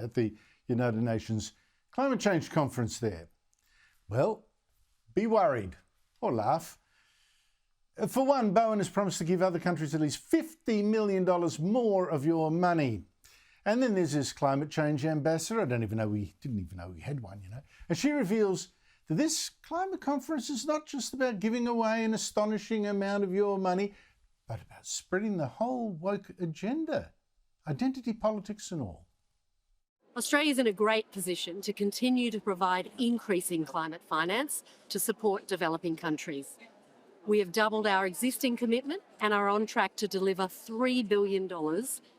at the United Nations Climate Change Conference there. Well, be worried or laugh. For one, Bowen has promised to give other countries at least $50 million more of your money. And then there's this climate change ambassador. didn't even know we had one, you know. And she reveals that this climate conference is not just about giving away an astonishing amount of your money, but about spreading the whole woke agenda, identity politics and all. Australia is in a great position to continue to provide increasing climate finance to support developing countries. We have doubled our existing commitment and are on track to deliver $3 billion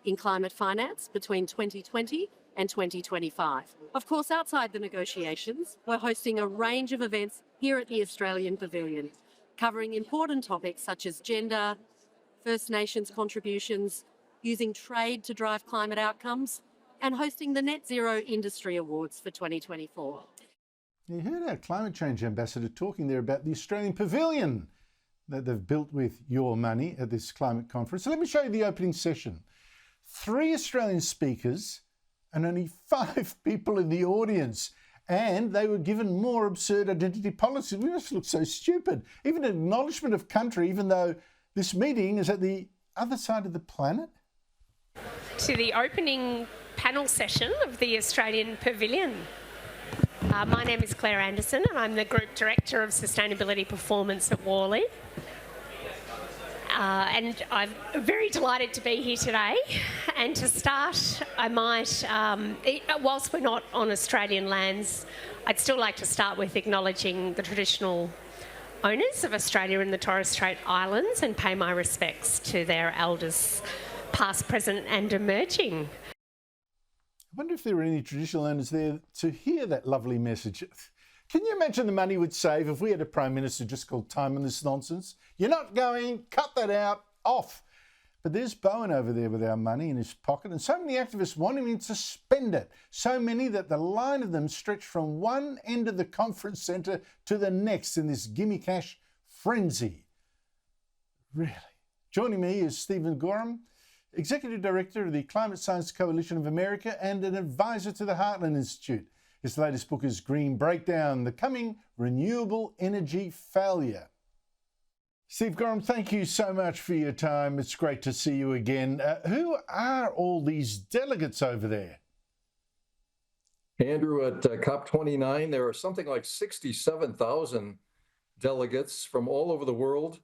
in climate finance between 2020 and 2025. Of course, outside the negotiations, we're hosting a range of events here at the Australian Pavilion, covering important topics such as gender, First Nations contributions, using trade to drive climate outcomes, and hosting the Net Zero Industry Awards for 2024. You heard our climate change ambassador talking there about the Australian Pavilion that they've built with your money at this climate conference. So let me show you the opening session. 3 Australian speakers and only 5 people in the audience. And they were given more absurd identity policies. We must look so stupid. Even an acknowledgement of country, even though this meeting is at the other side of the planet. To the opening panel session of the Australian Pavilion. My name is Claire Anderson and I'm the Group Director of Sustainability Performance at Worley. And I'm very delighted to be here today. And to start, I might, whilst we're not on Australian lands, I'd still like to start with acknowledging the traditional owners of Australia and the Torres Strait Islands and pay my respects to their elders, past, present and emerging. I wonder if there were any traditional owners there to hear that lovely message. Can you imagine the money we'd save if we had a Prime Minister just called time on this nonsense? You're not going, cut that out, off. But there's Bowen over there with our money in his pocket, and so many activists want him to spend it. So many that the line of them stretched from one end of the conference centre to the next in this gimme cash frenzy. Really. Joining me is Stephen Goreham, Executive Director of the Climate Science Coalition of America and an advisor to the Heartland Institute. His latest book is Green Breakdown, The Coming Renewable Energy Failure. Steve Goreham, thank you so much for your time. It's great to see you again. Who are all these delegates over there? Andrew, at COP29, there are something like 67,000 delegates from all over the world.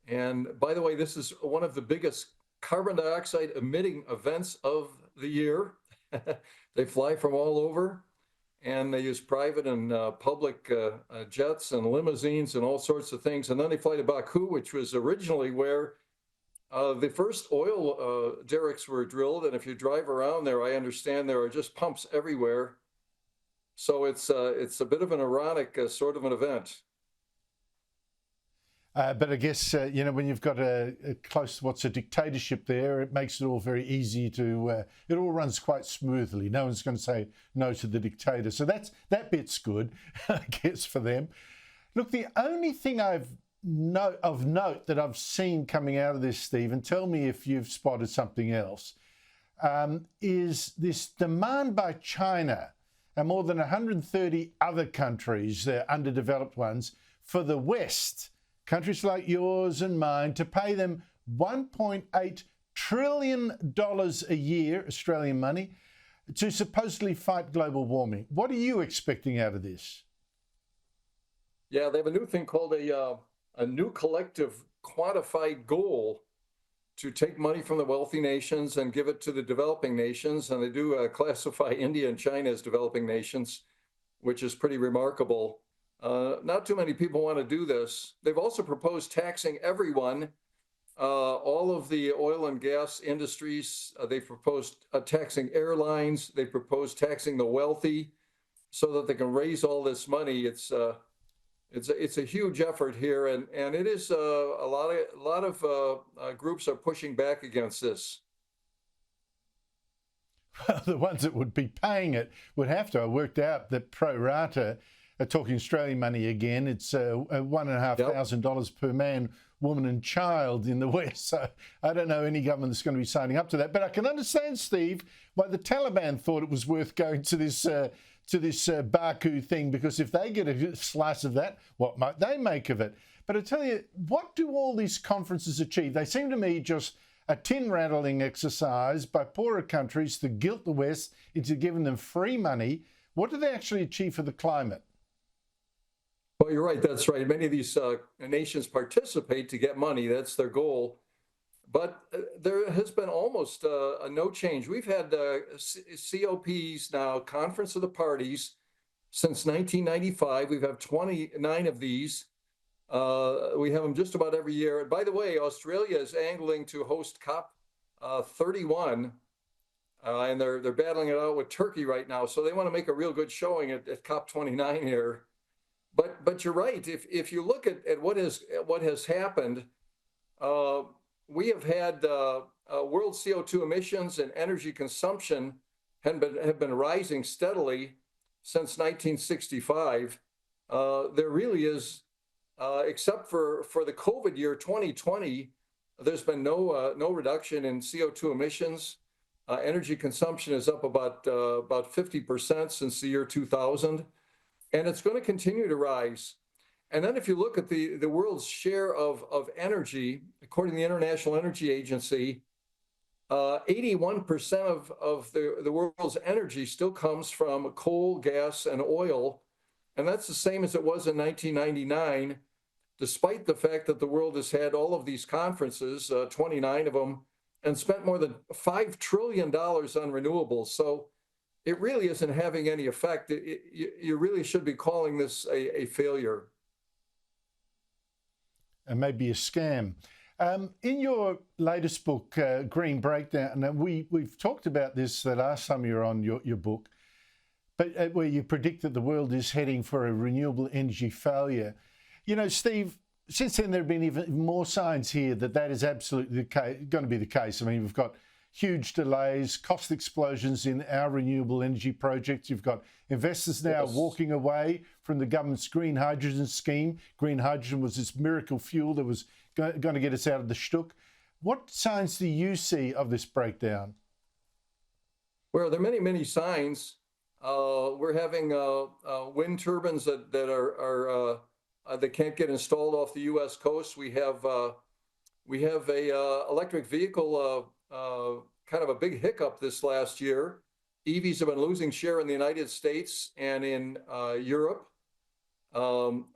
And by the way, this is one of the biggest carbon dioxide emitting events of the year. They fly from all over. And they use private and public jets and limousines and all sorts of things. And then they fly to Baku, which was originally where the first oil derricks were drilled. And if you drive around there, I understand there are just pumps everywhere. So it's a bit of an ironic sort of an event. But I guess, you know, when you've got a close, what's a dictatorship there, it makes it all very easy to, it all runs quite smoothly. No one's going to say no to the dictator. So that bit's good, I guess, for them. Look, the only thing of note that I've seen coming out of this, Stephen, tell me if you've spotted something else, is this demand by China and more than 130 other countries, underdeveloped ones, for the West, countries like yours and mine, to pay them $1.8 trillion a year, Australian money, to supposedly fight global warming. What are you expecting out of this? Yeah, they have a new thing called a new collective quantified goal to take money from the wealthy nations and give it to the developing nations. And they do classify India and China as developing nations, which is pretty remarkable. Not too many people want to do this. They've also proposed taxing everyone, all of the oil and gas industries. They've proposed taxing airlines. They proposed taxing the wealthy so that they can raise all this money. It's a huge effort here, and it is a lot of groups are pushing back against this. Well, the ones that would be paying it would have to. I worked out that pro rata, talking Australian money again, it's $1,500 per man, woman and child in the West. So I don't know any government that's going to be signing up to that. But I can understand, Steve, why the Taliban thought it was worth going to this Baku thing, because if they get a slice of that, what might they make of it? But I tell you, what do all these conferences achieve? They seem to me just a tin-rattling exercise by poorer countries to guilt the West into giving them free money. What do they actually achieve for the climate? Well, you're right. That's right. Many of these nations participate to get money. That's their goal. But there has been almost no change. We've had COPs now, Conference of the Parties, since 1995. We've had 29 of these. We have them just about every year. And by the way, Australia is angling to host COP 31, and they're battling it out with Turkey right now. So they want to make a real good showing at COP 29 here. But you're right. If you look at what has happened, we have had world CO2 emissions and energy consumption have been rising steadily since 1965. There really is, except for the COVID year 2020, there's been no reduction in CO2 emissions. Energy consumption is up about 50% since the year 2000, and it's going to continue to rise. And then if you look at the world's share of energy, according to the International Energy Agency, 81% of the world's energy still comes from coal, gas, and oil. And that's the same as it was in 1999, despite the fact that the world has had all of these conferences, 29 of them, and spent more than $5 trillion on renewables. So it really isn't having any effect. You really should be calling this a failure. And maybe a scam. In your latest book, Green Breakdown, and we've talked about this the last time you were on your book, but where you predict that the world is heading for a renewable energy failure. You know, Steve, since then there have been even more signs here that is absolutely going to be the case. I mean, we've got huge delays, cost explosions in our renewable energy projects. You've got investors now walking away from the government's green hydrogen scheme. Green hydrogen was this miracle fuel that was going to get us out of the shtuck. What signs do you see of this breakdown? Well, there are many, many signs. We're having wind turbines that are that can't get installed off the U.S. coast. We have a electric vehicle kind of a big hiccup this last year. EVs have been losing share in the United States and in Europe.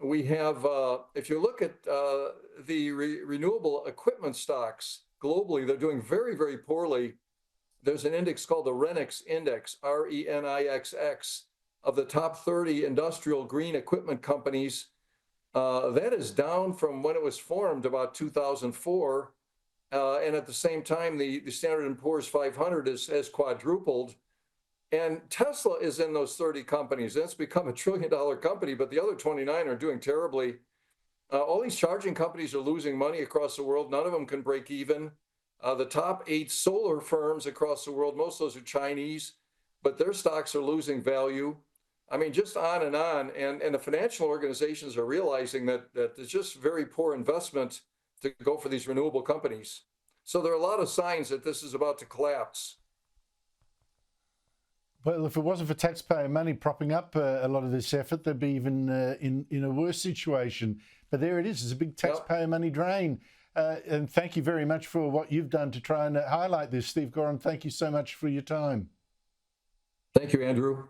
We have, if you look at the renewable equipment stocks globally, they're doing very, very poorly. There's an index called the RENIX Index, RENIXX, of the top 30 industrial green equipment companies. That is down from when it was formed about 2004. And at the same time, the Standard & Poor's 500 has quadrupled. And Tesla is in those 30 companies. That's become a $1 trillion company, but the other 29 are doing terribly. All these charging companies are losing money across the world. None of them can break even. The top 8 solar firms across the world, most of those are Chinese, but their stocks are losing value. I mean, just on and on. And the financial organizations are realizing that there's just very poor investment to go for these renewable companies. So there are a lot of signs that this is about to collapse. Well, if it wasn't for taxpayer money propping up a lot of this effort, they'd be even in a worse situation. But there it is. It's a big taxpayer money drain. And thank you very much for what you've done to try and highlight this. Steve Goreham, thank you so much for your time. Thank you, Andrew.